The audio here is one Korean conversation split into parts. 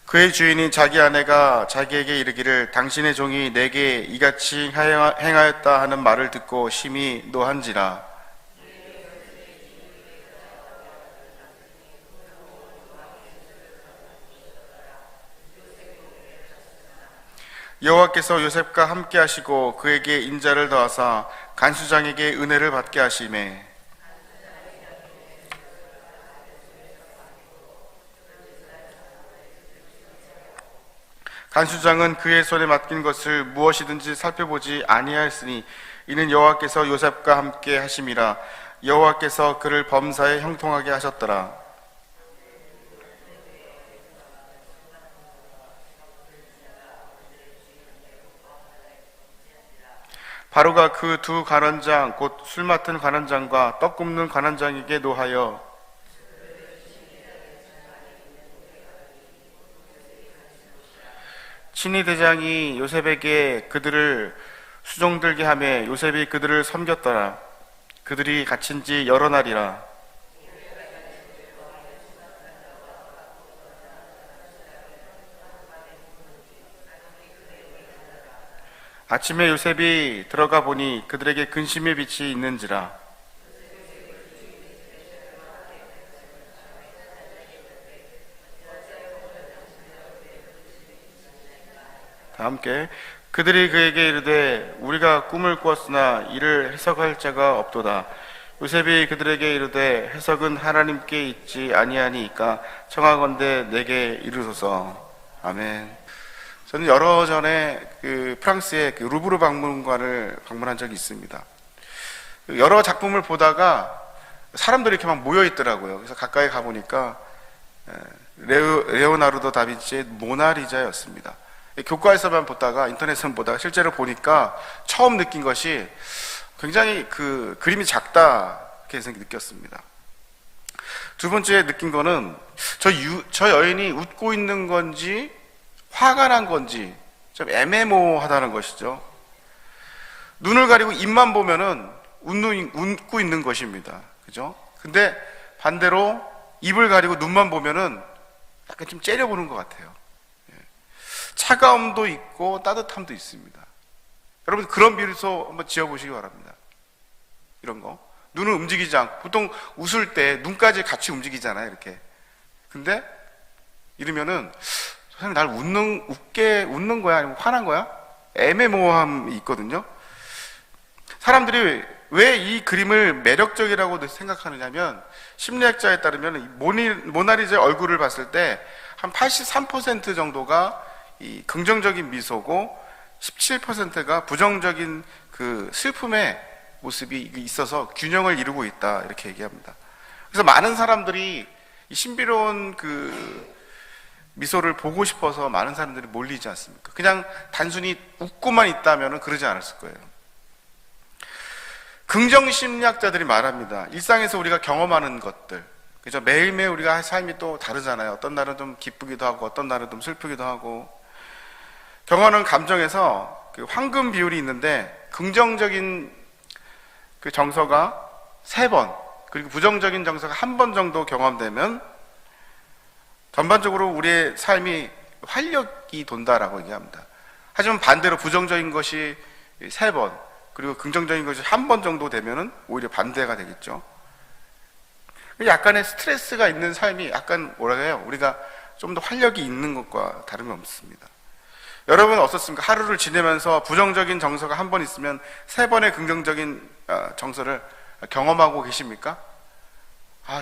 그의 주인이 자기 아내가 자기에게 이르기를 당신의 종이 내게 이같이 행하였다 하는 말을 듣고 심히 노한지라. 여호와께서 요셉과 함께 하시고 그에게 인자를 더하사 간수장에게 은혜를 받게 하시매 간수장은 그의 손에 맡긴 것을 무엇이든지 살펴보지 아니하였으니 이는 여호와께서 요셉과 함께 하심이라. 여호와께서 그를 범사에 형통하게 하셨더라. 바로가 그 두 관원장 곧 술 맡은 관원장과 떡 굽는 관원장에게 노하여 친위 대장이 요셉에게 그들을 수종들게 하며 요셉이 그들을 섬겼더라. 그들이 갇힌 지 여러 날이라. 아침에 요셉이 들어가 보니 그들에게 근심의 빛이 있는지라. 다 함께 그들이 그에게 이르되 우리가 꿈을 꾸었으나 이를 해석할 자가 없도다. 요셉이 그들에게 이르되 해석은 하나님께 있지 아니하니까 청하건대 내게 이르소서. 아멘. 저는 여러 전에 프랑스의 루브르 박물관을 방문한 적이 있습니다. 여러 작품을 보다가 사람들이 이렇게 막 모여 있더라고요. 그래서 가까이 가보니까 레오나르도 다빈치의 모나리자였습니다. 교과에서만 보다가 인터넷에서 보다가 실제로 보니까 처음 느낀 것이 굉장히 그림이 작다 이렇게 느꼈습니다. 두 번째 느낀 거는 저 여인이 웃고 있는 건지 화가 난 건지 좀 애매모호하다는 것이죠. 눈을 가리고 입만 보면은 웃고 있는 것입니다. 그죠? 근데 반대로 입을 가리고 눈만 보면은 약간 좀 째려보는 것 같아요. 차가움도 있고 따뜻함도 있습니다. 여러분 그런 비유서 한번 지어보시기 바랍니다. 이런 거 눈은 움직이지 않고 보통 웃을 때 눈까지 같이 움직이잖아요. 이렇게. 근데 이러면은 선생님 날 웃게 웃는 거야? 아니면 화난 거야? 애매모호함이 있거든요. 사람들이 왜 이 그림을 매력적이라고 생각하느냐면 심리학자에 따르면 모나리자의 얼굴을 봤을 때 한 83% 정도가 이 긍정적인 미소고 17%가 부정적인 그 슬픔의 모습이 있어서 균형을 이루고 있다 이렇게 얘기합니다. 그래서 많은 사람들이 이 신비로운 미소를 보고 싶어서 많은 사람들이 몰리지 않습니까? 그냥 단순히 웃고만 있다면 그러지 않았을 거예요. 긍정심리학자들이 말합니다. 일상에서 우리가 경험하는 것들, 그죠? 매일매일 우리가 삶이 또 다르잖아요. 어떤 날은 좀 기쁘기도 하고 어떤 날은 좀 슬프기도 하고 경험하는 감정에서 황금 비율이 있는데 긍정적인 정서가 3번 그리고 부정적인 정서가 1번 정도 경험되면 전반적으로 우리의 삶이 활력이 돈다라고 얘기합니다. 하지만 반대로 부정적인 것이 3번 그리고 긍정적인 것이 1번 정도 되면은 오히려 반대가 되겠죠. 약간의 스트레스가 있는 삶이 약간 뭐라 해요? 우리가 좀 더 활력이 있는 것과 다름이 없습니다. 여러분 어떻습니까? 하루를 지내면서 부정적인 정서가 1번 있으면 3번의 긍정적인 정서를 경험하고 계십니까?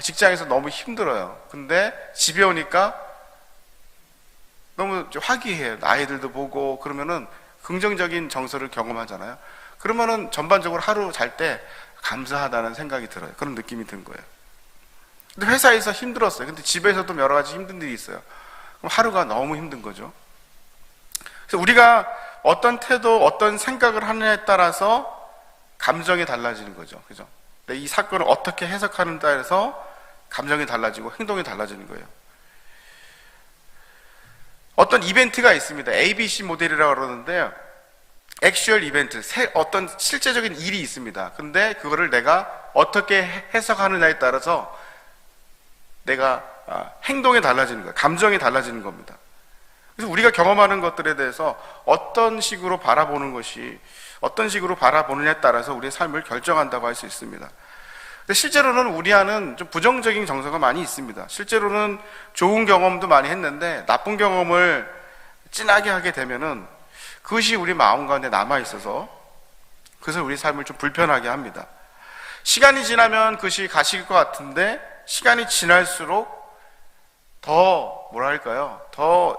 직장에서 너무 힘들어요. 근데 집에 오니까 너무 화기해요. 아이들도 보고 그러면은 긍정적인 정서를 경험하잖아요. 그러면은 전반적으로 하루 잘 때 감사하다는 생각이 들어요. 그런 느낌이 든 거예요. 근데 회사에서 힘들었어요. 근데 집에서도 여러 가지 힘든 일이 있어요. 그럼 하루가 너무 힘든 거죠. 그래서 우리가 어떤 태도, 어떤 생각을 하느냐에 따라서 감정이 달라지는 거죠. 그죠? 이 사건을 어떻게 해석하는 따라서 감정이 달라지고 행동이 달라지는 거예요. 어떤 이벤트가 있습니다. ABC 모델이라고 그러는데요. 액츄얼 이벤트, 어떤 실제적인 일이 있습니다. 근데 그거를 내가 어떻게 해석하느냐에 따라서 내가 행동이 달라지는 거예요. 감정이 달라지는 겁니다. 그래서 우리가 경험하는 것들에 대해서 어떤 식으로 바라보느냐에 따라서 우리의 삶을 결정한다고 할 수 있습니다. 근데 실제로는 우리 안은 좀 부정적인 정서가 많이 있습니다. 실제로는 좋은 경험도 많이 했는데 나쁜 경험을 진하게 하게 되면은 그것이 우리 마음 가운데 남아 있어서 그것을 우리 삶을 좀 불편하게 합니다. 시간이 지나면 그것이 가실 것 같은데 시간이 지날수록 더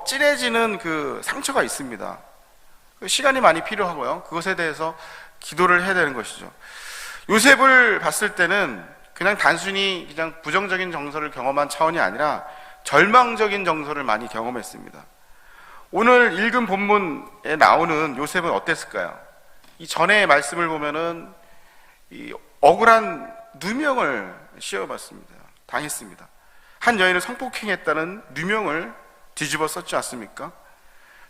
진해지는 그 상처가 있습니다. 시간이 많이 필요하고요. 그것에 대해서 기도를 해야 되는 것이죠. 요셉을 봤을 때는 그냥 단순히 그냥 부정적인 정서를 경험한 차원이 아니라 절망적인 정서를 많이 경험했습니다. 오늘 읽은 본문에 나오는 요셉은 어땠을까요? 이 전의 말씀을 보면은 이 억울한 누명을 당했습니다. 한 여인을 성폭행했다는 누명을 뒤집어 썼지 않습니까?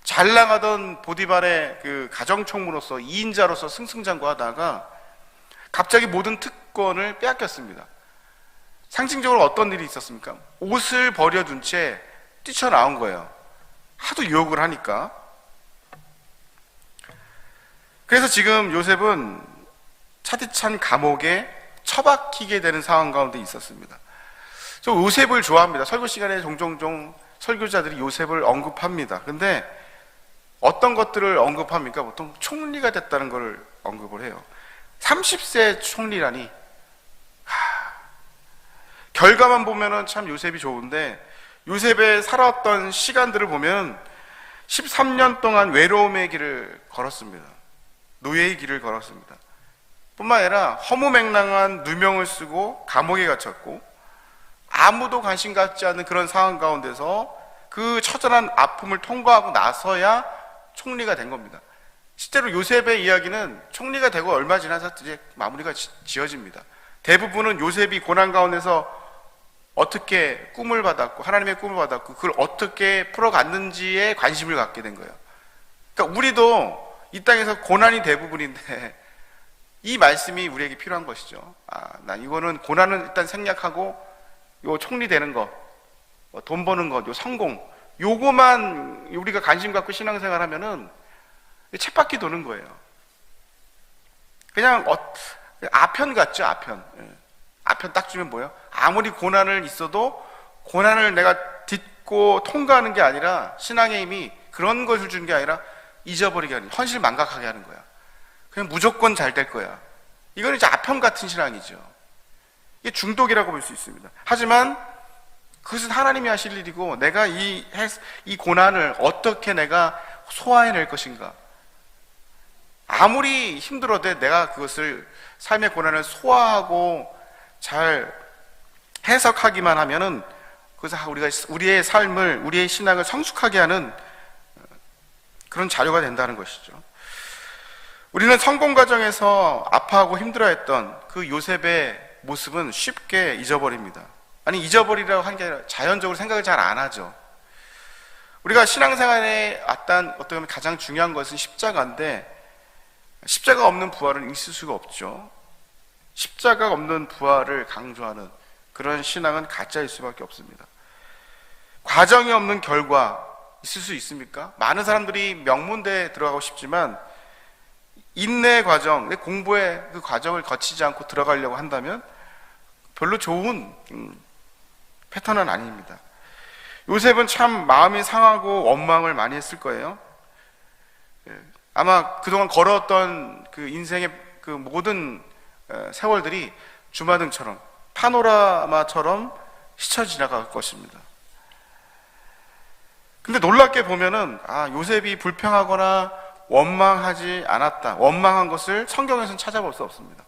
잘 나가던 보디발의 그 가정총무로서 2인자로서 승승장구하다가 갑자기 모든 특권을 빼앗겼습니다. 상징적으로 어떤 일이 있었습니까? 옷을 버려둔 채 뛰쳐나온 거예요. 하도 유혹을 하니까. 그래서 지금 요셉은 차디찬 감옥에 처박히게 되는 상황 가운데 있었습니다. 저 요셉을 좋아합니다. 설교 시간에 종종 설교자들이 요셉을 언급합니다. 근데 어떤 것들을 언급합니까? 보통 총리가 됐다는 걸 언급을 해요. 30세 총리라니. 결과만 보면은 참 요셉이 좋은데 요셉의 살아왔던 시간들을 보면 13년 동안 외로움의 길을 걸었습니다. 노예의 길을 걸었습니다. 뿐만 아니라 허무맹랑한 누명을 쓰고 감옥에 갇혔고 아무도 관심 갖지 않는 그런 상황 가운데서 그 처절한 아픔을 통과하고 나서야 총리가 된 겁니다. 실제로 요셉의 이야기는 총리가 되고 얼마 지나서 이제 마무리가 지어집니다. 대부분은 요셉이 고난 가운데서 어떻게 꿈을 받았고 하나님의 꿈을 받았고 그걸 어떻게 풀어갔는지에 관심을 갖게 된 거예요. 그러니까 우리도 이 땅에서 고난이 대부분인데 이 말씀이 우리에게 필요한 것이죠. 난 이거는 고난은 일단 생략하고 요 총리 되는 것, 돈 버는 것, 요 성공, 요거만 우리가 관심 갖고 신앙생활 하면은 쳇바퀴 도는 거예요. 그냥 아편 같죠, 아편. 아편 딱 주면 뭐예요? 아무리 고난을 있어도 고난을 내가 딛고 통과하는 게 아니라 신앙의 힘이 그런 것을 주는 게 아니라 잊어버리게 하는, 현실 망각하게 하는 거야. 그냥 무조건 잘 될 거야. 이건 이제 아편 같은 신앙이죠. 이게 중독이라고 볼 수 있습니다. 하지만 그것은 하나님이 하실 일이고 내가 이 고난을 어떻게 내가 소화해낼 것인가. 아무리 힘들어도 내가 그것을 삶의 고난을 소화하고 잘 해석하기만 하면은 그래서 우리가 우리의 삶을 우리의 신앙을 성숙하게 하는 그런 자료가 된다는 것이죠. 우리는 성공 과정에서 아파하고 힘들어했던 그 요셉의 모습은 쉽게 잊어버립니다. 아니 잊어버리라고 하는 게 아니라 자연적으로 생각을 잘 안 하죠. 우리가 신앙생활에 어떻게 보면 가장 중요한 것은 십자가인데 십자가 없는 부활은 있을 수가 없죠. 십자가 없는 부활을 강조하는 그런 신앙은 가짜일 수밖에 없습니다. 과정이 없는 결과 있을 수 있습니까? 많은 사람들이 명문대에 들어가고 싶지만 인내 과정, 공부의 그 과정을 거치지 않고 들어가려고 한다면 별로 좋은 패턴은 아닙니다. 요셉은 참 마음이 상하고 원망을 많이 했을 거예요. 아마 그동안 걸어왔던 그 인생의 그 모든 세월들이 주마등처럼 파노라마처럼 스쳐 지나갈 것입니다. 근데 놀랍게 보면은 요셉이 불평하거나 원망하지 않았다. 원망한 것을 성경에서는 찾아볼 수 없습니다.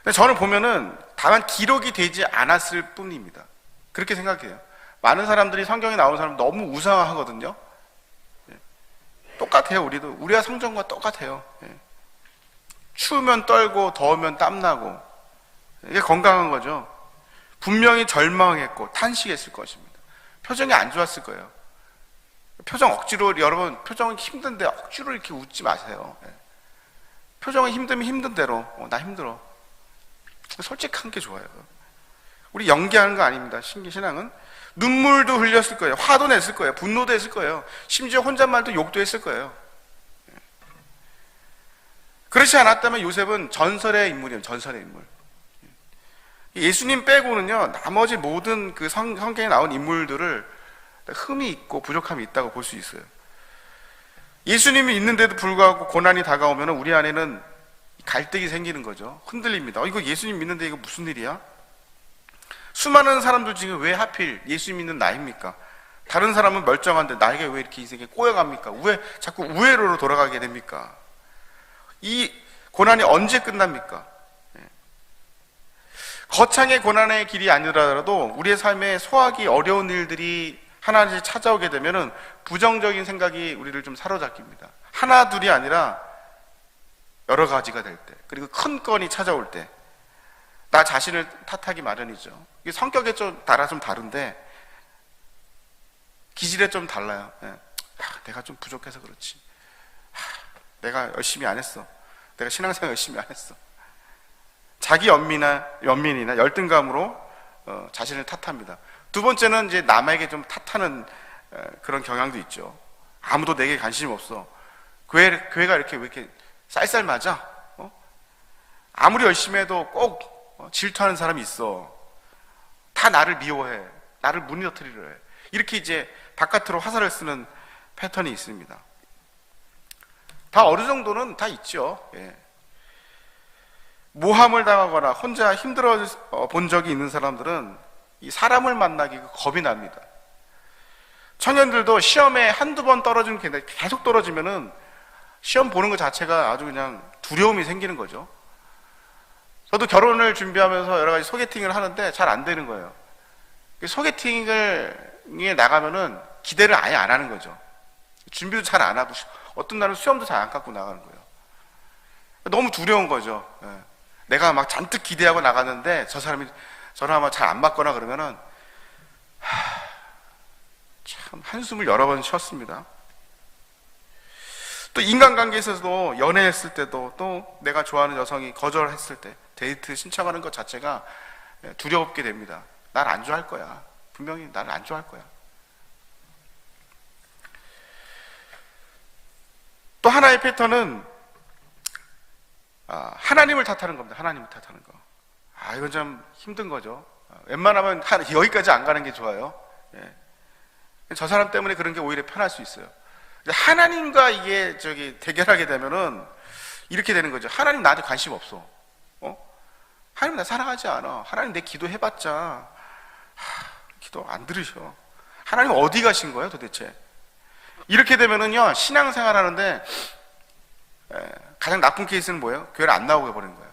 근데 저는 보면은 다만 기록이 되지 않았을 뿐입니다. 그렇게 생각해요. 많은 사람들이 성경에 나오는 사람 너무 우상화하거든요. 똑같아요. 우리가 성경과 똑같아요. 추우면 떨고 더우면 땀나고 이게 건강한 거죠. 분명히 절망했고 탄식했을 것입니다. 표정이 안 좋았을 거예요. 표정 억지로, 여러분 표정이 힘든데 억지로 이렇게 웃지 마세요. 표정이 힘들면 힘든 대로 나 힘들어. 솔직한 게 좋아요. 우리 연기하는 거 아닙니다. 신앙은 눈물도 흘렸을 거예요. 화도 냈을 거예요. 분노도 했을 거예요. 심지어 혼잣말도 욕도 했을 거예요. 그렇지 않았다면 요셉은 전설의 인물이에요. 전설의 인물. 예수님 빼고는요, 나머지 모든 그 성경에 나온 인물들을 흠이 있고 부족함이 있다고 볼 수 있어요. 예수님이 있는데도 불구하고 고난이 다가오면 우리 안에는 갈등이 생기는 거죠. 흔들립니다. 이거 예수님 믿는데 이거 무슨 일이야? 수많은 사람들 중에 왜 하필 예수님 믿는 나입니까? 다른 사람은 멀쩡한데 나에게 왜 이렇게 인생에 꼬여갑니까? 왜 자꾸 우회로로 돌아가게 됩니까? 이 고난이 언제 끝납니까? 거창의 고난의 길이 아니더라도 우리의 삶에 소화하기 어려운 일들이 하나씩 찾아오게 되면은 부정적인 생각이 우리를 좀 사로잡힙니다. 하나 둘이 아니라 여러 가지가 될 때, 그리고 큰 건이 찾아올 때 나 자신을 탓하기 마련이죠. 이게 성격에 좀 따라 좀 다른데 기질에 좀 달라요. 내가 좀 부족해서 그렇지. 내가 열심히 안 했어. 내가 신앙생활 열심히 안 했어. 자기 연민이나 열등감으로 자신을 탓합니다. 두 번째는 이제 남에게 좀 탓하는 그런 경향도 있죠. 아무도 내게 관심 없어. 교회가 이렇게 왜 이렇게 쌀쌀 맞아? 아무리 열심히 해도 꼭 질투하는 사람이 있어. 다 나를 미워해. 나를 무너뜨리려 해. 이렇게 이제 바깥으로 화살을 쓰는 패턴이 있습니다. 다 어느 정도는 다 있죠. 모함을 당하거나 혼자 힘들어 본 적이 있는 사람들은 이 사람을 만나기 겁이 납니다. 청년들도 시험에 한두 번 떨어지는 게 아니라 계속 떨어지면은 시험 보는 것 자체가 아주 그냥 두려움이 생기는 거죠. 저도 결혼을 준비하면서 여러 가지 소개팅을 하는데 잘 안 되는 거예요. 소개팅에 나가면은 기대를 아예 안 하는 거죠. 준비도 잘 안 하고 어떤 날은 수염도 잘 안 깎고 나가는 거예요. 너무 두려운 거죠. 내가 막 잔뜩 기대하고 나갔는데 저 사람이 저랑 아마 잘 안 맞거나 그러면은 참 한숨을 여러 번 쉬었습니다. 또 인간관계에서도 연애했을 때도 또 내가 좋아하는 여성이 거절했을 때 데이트 신청하는 것 자체가 두렵게 됩니다. 날 안 좋아할 거야. 분명히 나를 안 좋아할 거야. 또 하나의 패턴은 하나님을 탓하는 겁니다. 하나님을 탓하는 거. 이건 좀 힘든 거죠. 웬만하면 여기까지 안 가는 게 좋아요. 저 사람 때문에 그런 게 오히려 편할 수 있어요. 하나님과 이게 대결하게 되면은 이렇게 되는 거죠. 하나님 나한테 관심 없어. 하나님 나 사랑하지 않아. 하나님 내 기도 해봤자 기도 안 들으셔. 하나님 어디 가신 거예요 도대체? 이렇게 되면은요 신앙생활 하는데 가장 나쁜 케이스는 뭐예요? 교회를 안 나오게 버리는 거예요.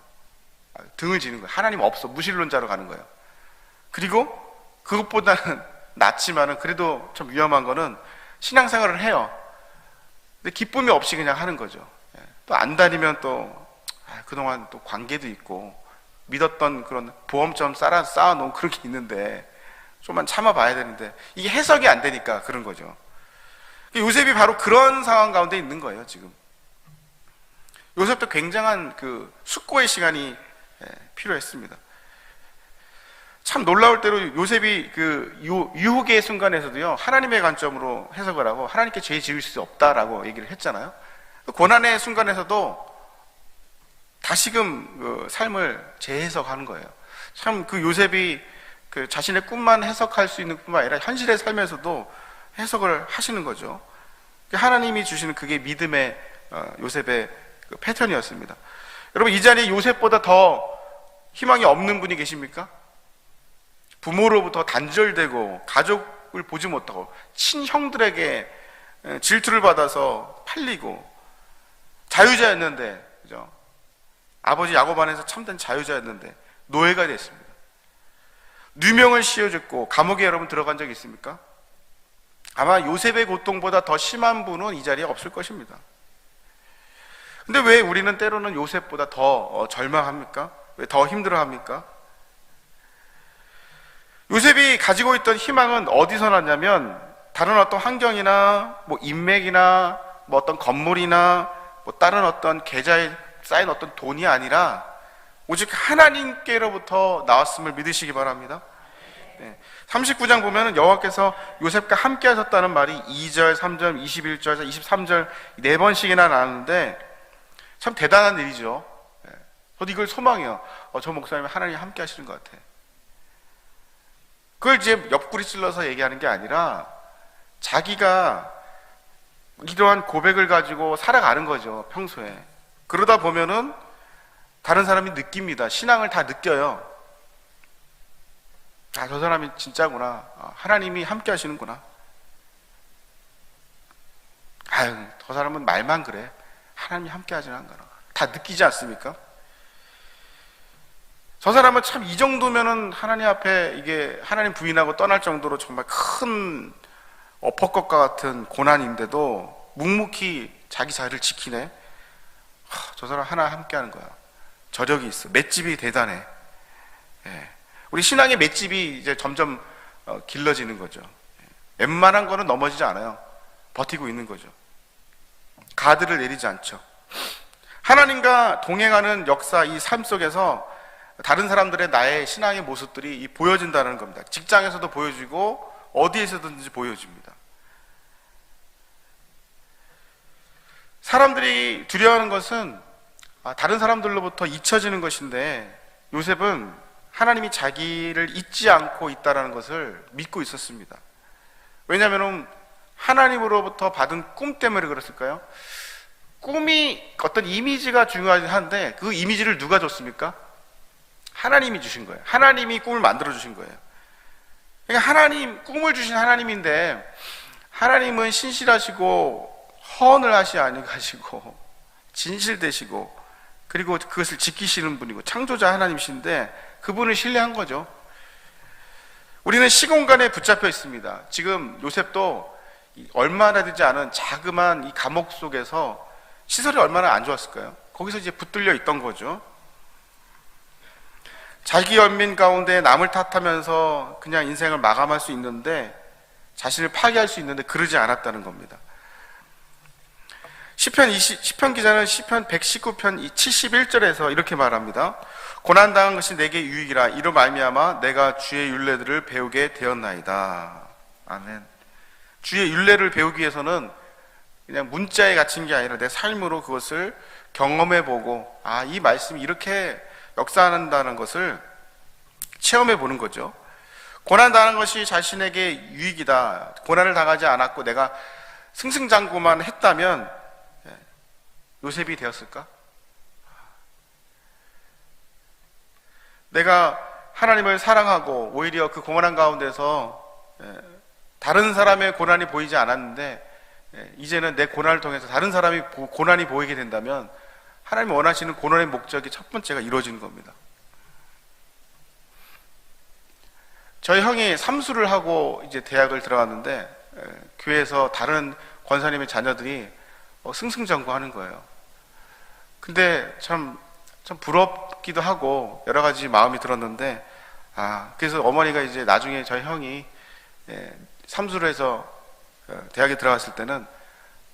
등을 지는 거예요. 하나님 없어. 무신론자로 가는 거예요. 그리고 그것보다는 낫지만은 그래도 좀 위험한 거는 신앙생활을 해요. 근데 기쁨이 없이 그냥 하는 거죠. 또 안 다니면 또 그동안 또 관계도 있고 믿었던 그런 보험점 쌓아놓은 그런 게 있는데 좀만 참아봐야 되는데 이게 해석이 안 되니까 그런 거죠. 요셉이 바로 그런 상황 가운데 있는 거예요 지금. 요셉도 굉장한 그 숙고의 시간이 필요했습니다. 참 놀라울 대로 요셉이 그 유혹의 순간에서도요 하나님의 관점으로 해석을 하고 하나님께 죄 지을 수 없다라고 얘기를 했잖아요. 고난의 순간에서도 다시금 그 삶을 재해석하는 거예요. 참 그 요셉이 그 자신의 꿈만 해석할 수 있는 뿐만 아니라 현실의 삶에서도 해석을 하시는 거죠. 하나님이 주시는 그게 믿음의 요셉의 그 패턴이었습니다. 여러분 이 자리에 요셉보다 더 희망이 없는 분이 계십니까? 부모로부터 단절되고 가족을 보지 못하고 친형들에게 질투를 받아서 팔리고 자유자였는데, 그죠? 아버지 야곱 안에서 참된 자유자였는데 노예가 됐습니다. 누명을 씌워줬고 감옥에 여러분 들어간 적이 있습니까? 아마 요셉의 고통보다 더 심한 분은 이 자리에 없을 것입니다. 근데 왜 우리는 때로는 요셉보다 더 절망합니까? 왜 더 힘들어합니까? 요셉이 가지고 있던 희망은 어디서 났냐면 다른 어떤 환경이나 뭐 인맥이나 뭐 어떤 건물이나 뭐 다른 어떤 계좌에 쌓인 어떤 돈이 아니라 오직 하나님께로부터 나왔음을 믿으시기 바랍니다. 39장 보면은 여호와께서 요셉과 함께 하셨다는 말이 2절, 3절, 21절, 23절 4번씩이나 나왔는데 참 대단한 일이죠. 저도 이걸 소망해요. 저 목사님은 하나님 함께 하시는 것 같아. 그걸 이제 옆구리 찔러서 얘기하는 게 아니라 자기가 이러한 고백을 가지고 살아가는 거죠, 평소에. 그러다 보면은 다른 사람이 느낍니다. 신앙을 다 느껴요. 아, 저 사람이 진짜구나. 하나님이 함께 하시는구나. 아유, 저 사람은 말만 그래. 하나님이 함께 하지는 않구나. 다 느끼지 않습니까? 저 사람은 참 이 정도면은 하나님 앞에 이게 하나님 부인하고 떠날 정도로 정말 큰 어퍼컷과 같은 고난인데도 묵묵히 자기 자리를 지키네. 저 사람 하나 함께 하는 거야. 저력이 있어. 맷집이 대단해. 예. 우리 신앙의 맷집이 이제 점점 길러지는 거죠. 웬만한 거는 넘어지지 않아요. 버티고 있는 거죠. 가드를 내리지 않죠. 하나님과 동행하는 역사, 이 삶 속에서 다른 사람들의 나의 신앙의 모습들이 보여진다는 겁니다. 직장에서도 보여지고 어디에서든지 보여집니다. 사람들이 두려워하는 것은 다른 사람들로부터 잊혀지는 것인데, 요셉은 하나님이 자기를 잊지 않고 있다는 것을 믿고 있었습니다. 왜냐하면 하나님으로부터 받은 꿈 때문에 그랬을까요? 꿈이 어떤 이미지가 중요하긴 한데 그 이미지를 누가 줬습니까? 하나님이 주신 거예요. 하나님이 꿈을 만들어 주신 거예요. 그러니까 하나님, 꿈을 주신 하나님인데, 하나님은 신실하시고 허언을 하시 아니하시고 진실되시고 그리고 그것을 지키시는 분이고 창조자 하나님이신데 그분을 신뢰한 거죠. 우리는 시공간에 붙잡혀 있습니다. 지금 요셉도 얼마나 되지 않은 자그마한 이 감옥 속에서 시설이 얼마나 안 좋았을까요? 거기서 이제 붙들려 있던 거죠. 자기 연민 가운데 남을 탓하면서 그냥 인생을 마감할 수 있는데, 자신을 파괴할 수 있는데 그러지 않았다는 겁니다. 시편 기자는 시편 119편 71절에서 이렇게 말합니다. 고난당한 것이 내게 유익이라. 이로 말미암아 내가 주의 율례들을 배우게 되었나이다. 아멘. 주의 율례를 배우기 위해서는 그냥 문자에 갇힌 게 아니라 내 삶으로 그것을 경험해보고, 이 말씀이 이렇게 역사한다는 것을 체험해 보는 거죠. 고난당하는 것이 자신에게 유익이다. 고난을 당하지 않았고 내가 승승장구만 했다면 요셉이 되었을까? 내가 하나님을 사랑하고 오히려 그 고난 가운데서 다른 사람의 고난이 보이지 않았는데 이제는 내 고난을 통해서 다른 사람이 고난이 보이게 된다면 하나님이 원하시는 고난의 목적이 첫 번째가 이루어지는 겁니다. 저희 형이 삼수를 하고 이제 대학을 들어갔는데 교회에서 다른 권사님의 자녀들이 승승장구하는 거예요. 근데 참 부럽기도 하고 여러 가지 마음이 들었는데, 그래서 어머니가 이제 나중에 저희 형이 삼수를 해서 대학에 들어갔을 때는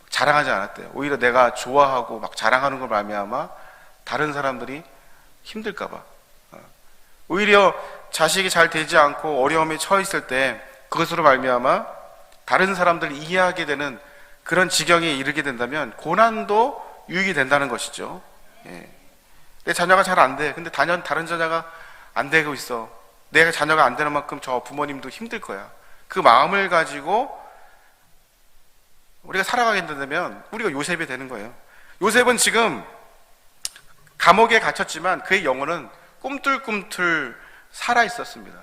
자랑하지 않았대요. 오히려 내가 좋아하고 막 자랑하는 걸 말미암아 다른 사람들이 힘들까봐, 오히려 자식이 잘 되지 않고 어려움에 처해 있을 때 그것으로 말미암아 다른 사람들을 이해하게 되는 그런 지경에 이르게 된다면 고난도 유익이 된다는 것이죠. 내 자녀가 잘 안 돼. 근데 다른 자녀가 안 되고 있어. 내가 자녀가 안 되는 만큼 저 부모님도 힘들 거야. 그 마음을 가지고 우리가 살아가게 된다면 우리가 요셉이 되는 거예요. 요셉은 지금 감옥에 갇혔지만 그의 영혼은 꿈틀꿈틀 살아 있었습니다.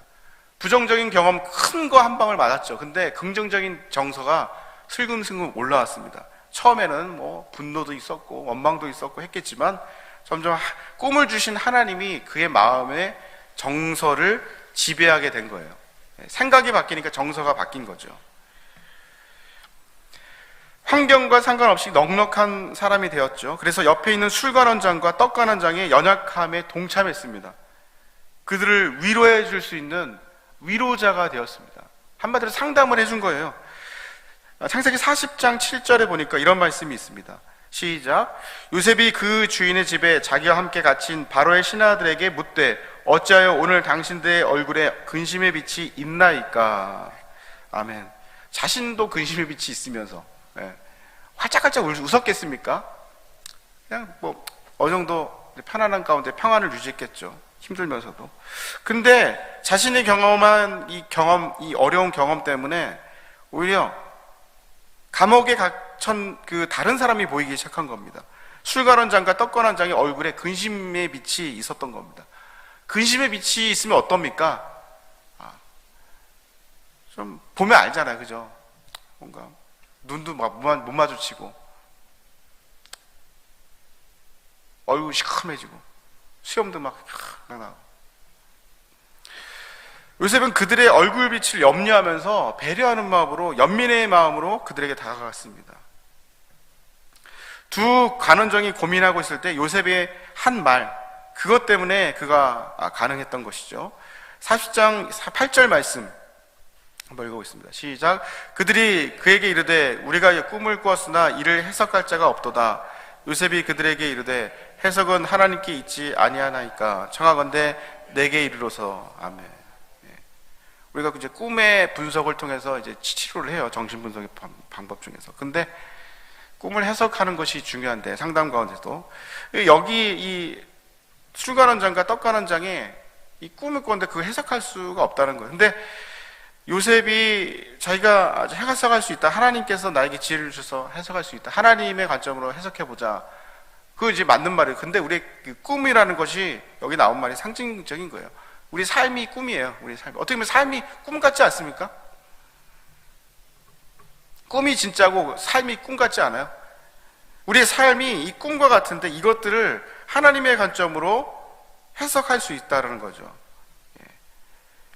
부정적인 경험 큰 거 한 방을 맞았죠. 근데 긍정적인 정서가 슬금슬금 올라왔습니다. 처음에는 뭐 분노도 있었고 원망도 있었고 했겠지만 점점 꿈을 주신 하나님이 그의 마음의 정서를 지배하게 된 거예요. 생각이 바뀌니까 정서가 바뀐 거죠. 환경과 상관없이 넉넉한 사람이 되었죠. 그래서 옆에 있는 술관원장과 떡관원장의 연약함에 동참했습니다. 그들을 위로해 줄 수 있는 위로자가 되었습니다. 한마디로 상담을 해준 거예요. 창세기 40장 7절에 보니까 이런 말씀이 있습니다. 시작. 요셉이 그 주인의 집에 자기와 함께 갇힌 바로의 신하들에게 묻되 어찌하여 오늘 당신들의 얼굴에 근심의 빛이 있나이까. 아멘. 자신도 근심의 빛이 있으면서 활짝활짝 웃었겠습니까? 그냥 뭐 어느 정도 편안한 가운데 평안을 유지했겠죠. 힘들면서도. 근데 자신이 경험한 이 어려운 경험 때문에 오히려 감옥에 갇힌 그 다른 사람이 보이기 시작한 겁니다. 술가론장과 떡가론장의 얼굴에 근심의 빛이 있었던 겁니다. 근심의 빛이 있으면 어떻습니까? 좀 보면 알잖아요, 그죠? 뭔가 눈도 못 마주치고 얼굴 시커매지고 수염도 막 나고. 요셉은 그들의 얼굴빛을 염려하면서 배려하는 마음으로, 연민의 마음으로 그들에게 다가갔습니다. 두 관원장이 고민하고 있을 때 요셉의 한 말, 그것 때문에 그가 가능했던 것이죠. 40장 8절 말씀 한번 읽어보겠습니다. 시작. 그들이 그에게 이르되 우리가 꿈을 꾸었으나 이를 해석할 자가 없도다. 요셉이 그들에게 이르되 해석은 하나님께 있지 아니하나이까. 청하건대 내게 이르로서. 아멘. 우리가 이제 꿈의 분석을 통해서 이제 치료를 해요. 정신 분석의 방법 중에서. 근데 꿈을 해석하는 것이 중요한데, 상담 가운데도 여기 이 술가론장과 떡가론장에 이 꿈을 꿨는데 그걸 해석할 수가 없다는 거예요. 근데 요셉이 자기가 해석할 수 있다, 하나님께서 나에게 지혜를 주셔서 해석할 수 있다, 하나님의 관점으로 해석해보자, 그거 이제 맞는 말이에요. 근데 우리 그 꿈이라는 것이 여기 나온 말이 상징적인 거예요. 우리 삶이 꿈이에요. 우리 삶이 어떻게 보면 삶이 꿈 같지 않습니까? 꿈이 진짜고 삶이 꿈 같지 않아요? 우리의 삶이 이 꿈과 같은데 이것들을 하나님의 관점으로 해석할 수 있다는 거죠.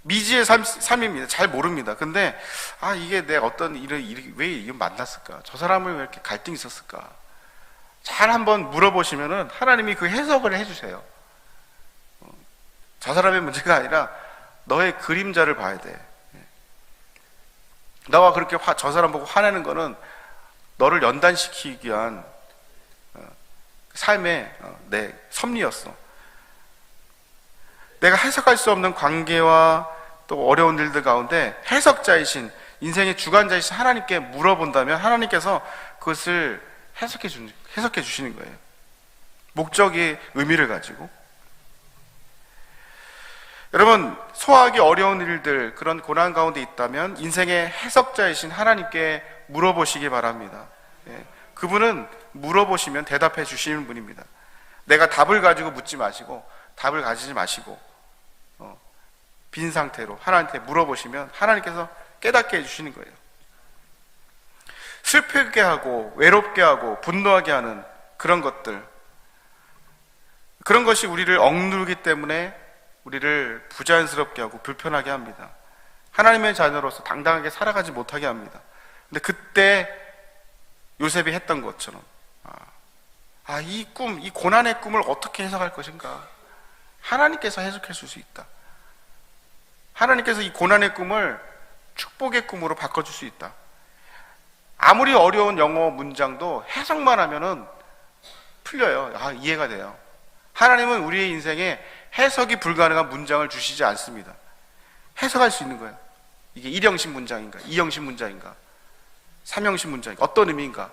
미지의 삶입니다. 잘 모릅니다. 근데 이게 내 어떤 일을 왜 이게 만났을까? 저 사람을 왜 이렇게 갈등이 있었을까? 잘 한번 물어보시면은 하나님이 그 해석을 해주세요. 저 사람의 문제가 아니라 너의 그림자를 봐야 돼. 너가 그렇게 저 사람 보고 화내는 거는 너를 연단시키기 위한 삶의 내 섭리였어. 내가 해석할 수 없는 관계와 또 어려운 일들 가운데 해석자이신, 인생의 주관자이신 하나님께 물어본다면 하나님께서 그것을 해석해 주시는 거예요. 목적의 의미를 가지고. 여러분, 소화하기 어려운 일들, 그런 고난 가운데 있다면 인생의 해석자이신 하나님께 물어보시기 바랍니다. 그분은 물어보시면 대답해 주시는 분입니다. 내가 답을 가지고 묻지 마시고, 답을 가지지 마시고, 빈 상태로 하나님께 물어보시면 하나님께서 깨닫게 해주시는 거예요. 슬프게 하고 외롭게 하고 분노하게 하는 그런 것들, 그런 것이 우리를 억누르기 때문에 우리를 부자연스럽게 하고 불편하게 합니다. 하나님의 자녀로서 당당하게 살아가지 못하게 합니다. 근데 그때 요셉이 했던 것처럼 이 꿈, 이 고난의 꿈을 어떻게 해석할 것인가? 하나님께서 해석해 줄 수 있다. 하나님께서 이 고난의 꿈을 축복의 꿈으로 바꿔줄 수 있다. 아무리 어려운 영어 문장도 해석만 하면은 풀려요. 이해가 돼요. 하나님은 우리의 인생에 해석이 불가능한 문장을 주시지 않습니다. 해석할 수 있는 거예요. 이게 1형식 문장인가, 2형식 문장인가, 3형식 문장인가, 어떤 의미인가.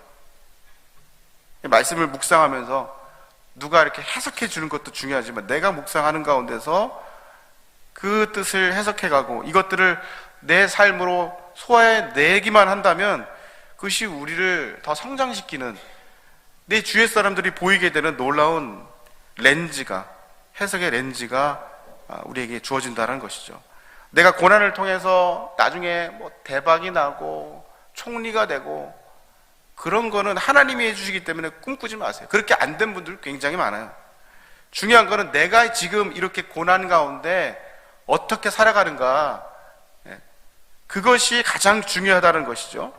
말씀을 묵상하면서 누가 이렇게 해석해 주는 것도 중요하지만 내가 묵상하는 가운데서 그 뜻을 해석해가고 이것들을 내 삶으로 소화해내기만 한다면 그것이 우리를 더 성장시키는, 내 주위의 사람들이 보이게 되는 놀라운 렌즈가, 해석의 렌즈가 우리에게 주어진다는 것이죠. 내가 고난을 통해서 나중에 대박이 나고 총리가 되고 그런 거는 하나님이 해주시기 때문에 꿈꾸지 마세요. 그렇게 안 된 분들 굉장히 많아요. 중요한 거는 내가 지금 이렇게 고난 가운데 어떻게 살아가는가, 그것이 가장 중요하다는 것이죠.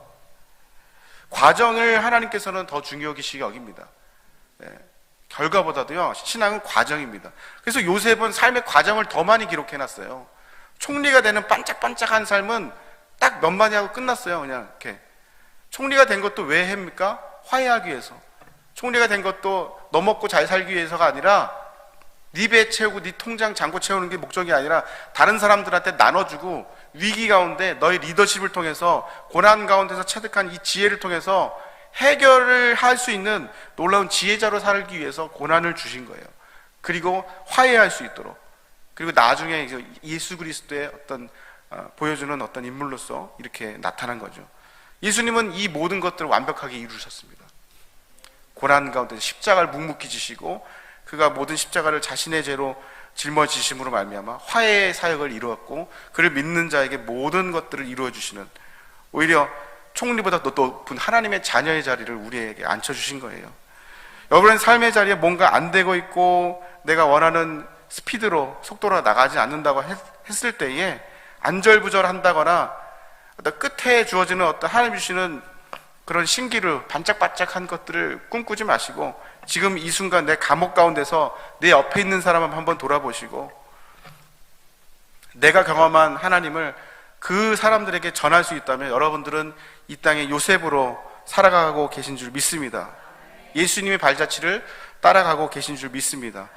과정을 하나님께서는 더 중요시 여깁니다. 결과보다도요, 신앙은 과정입니다. 그래서 요셉은 삶의 과정을 더 많이 기록해놨어요. 총리가 되는 반짝반짝한 삶은 딱 몇 마디 하고 끝났어요. 그냥 이렇게. 총리가 된 것도 왜 합니까? 화해하기 위해서. 총리가 된 것도 너 먹고 잘 살기 위해서가 아니라 네 배 채우고 네 통장 잔고 채우는 게 목적이 아니라 다른 사람들한테 나눠주고 위기 가운데 너의 리더십을 통해서 고난 가운데서 체득한 이 지혜를 통해서 해결을 할 수 있는 놀라운 지혜자로 살기 위해서 고난을 주신 거예요. 그리고 화해할 수 있도록, 그리고 나중에 예수 그리스도의 어떤 보여주는 어떤 인물로서 이렇게 나타난 거죠. 예수님은 이 모든 것들을 완벽하게 이루셨습니다. 고난 가운데 십자가를 묵묵히 지시고 그가 모든 십자가를 자신의 죄로 짊어지심으로 말미암아 화해의 사역을 이루었고, 그를 믿는 자에게 모든 것들을 이루어 주시는, 오히려 총리보다 더 높은 하나님의 자녀의 자리를 우리에게 앉혀주신 거예요. 여러분의 삶의 자리에 뭔가 안 되고 있고 내가 원하는 스피드로 속도로 나가지 않는다고 했을 때에 안절부절한다거나 어떤 끝에 주어지는 어떤 하나님 주시는 그런 신기루 반짝반짝한 것들을 꿈꾸지 마시고 지금 이 순간 내 감옥 가운데서 내 옆에 있는 사람을 한번 돌아보시고 내가 경험한 하나님을 그 사람들에게 전할 수 있다면 여러분들은 이 땅의 요셉으로 살아가고 계신 줄 믿습니다. 예수님의 발자취를 따라가고 계신 줄 믿습니다.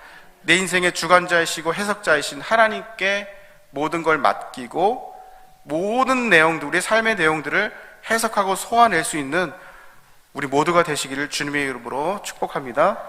내 인생의 주관자이시고 해석자이신 하나님께 모든 걸 맡기고 모든 내용들, 우리의 삶의 내용들을 해석하고 소화낼 수 있는 우리 모두가 되시기를 주님의 이름으로 축복합니다.